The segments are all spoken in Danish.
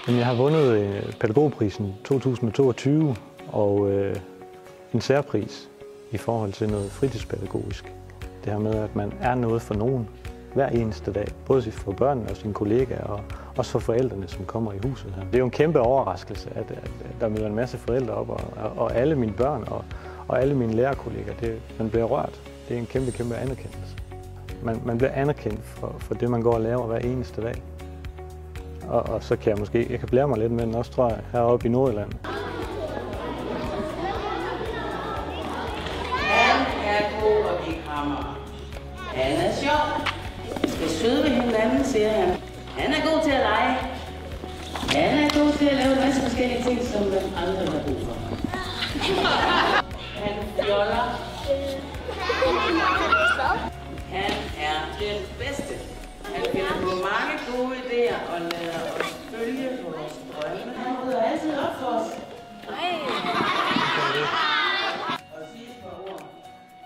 Jeg har vundet pædagogprisen 2022 og en særpris i forhold til noget fritidspædagogisk. Det her med, at man er noget for nogen hver eneste dag. Både for børnene og sine kollegaer og også for forældrene, som kommer i huset her. Det er jo en kæmpe overraskelse, at der møder en masse forældre op, og alle mine børn og alle mine lærerkollegaer. Man bliver rørt. Det er en kæmpe anerkendelse. Man bliver anerkendt for det, man går og laver hver eneste dag. Og så kan jeg kan blære mig lidt med den også, tror jeg, heroppe i Nordjylland. Han er god og give krammer. Han er sjov. Det er søde ved hinanden, siger han. Han er god til at lege. Han er god til at lave en masse forskellige ting, som man aldrig har brug for. Han fjoller. Han er den bedste. Han finder på mange gode idéer og lader os følge vores drømme. Han rydder altid op for os. Og sige et par ord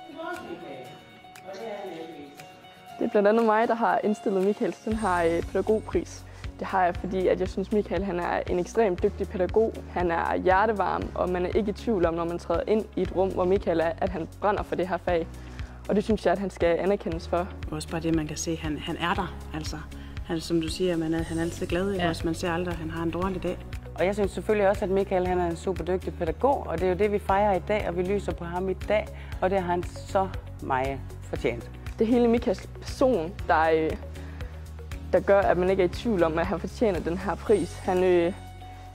til vores Michael. Og det er han heldigvis. Det er blandt andet mig, der har indstillet Michael til den her pædagogpris. Det har jeg, fordi jeg synes, Michael han er en ekstremt dygtig pædagog. Han er hjertevarm, og man er ikke i tvivl om, når man træder ind i et rum, hvor Michael er, at han brænder for det her fag. Og det synes jeg, at han skal anerkendes for. Også bare det, man kan se, han er der. Altså, som du siger, han er altid glad. Ja. Også man ser aldrig, at han har en dårlig dag. Og jeg synes selvfølgelig også, at Michael han er en super dygtig pædagog, og det er jo det, vi fejrer i dag, og vi lyser på ham i dag, og det har han så meget fortjent. Det er hele Michaels person, der gør, at man ikke er i tvivl om, at han fortjener den her pris.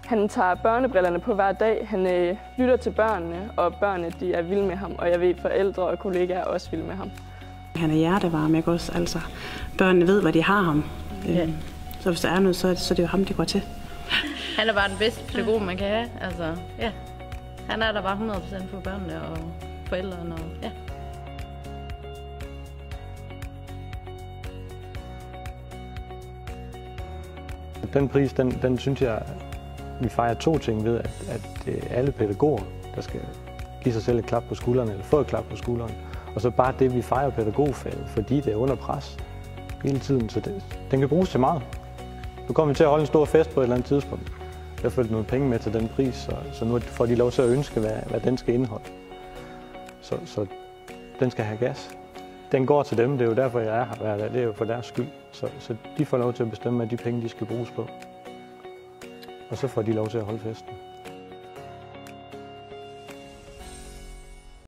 Han tager børnebrillerne på hver dag, han lytter til børnene, og børnene de er vilde med ham, og jeg ved, forældre og kollegaer er også vilde med ham. Han er hjertevarm, ikke også? Altså, børnene ved, hvad de har ham. Ja. Så hvis der er noget, så er det jo ham, de går til. Han er bare den bedste pædagog, man kan have. Altså, ja. Han er der bare 100% for børnene og forældrene. Og, ja. Den pris, den synes jeg, vi fejrer to ting ved, at det er alle pædagoger, der skal give sig selv et klap på skulderen, eller få et klap på skulderen. Og så bare det, vi fejrer pædagogfaget, fordi det er under pres hele tiden, så den kan bruges til meget. Nu kommer vi til at holde en stor fest på et eller andet tidspunkt. Jeg har fået nogle penge med til den pris, så nu får de lov til at ønske, hvad den skal indeholde. Så den skal have gas. Den går til dem, det er jo derfor, jeg er her hver dag. Det er jo for deres skyld. Så de får lov til at bestemme, hvad de penge de skal bruges på. Og så får de lov til at holde festen.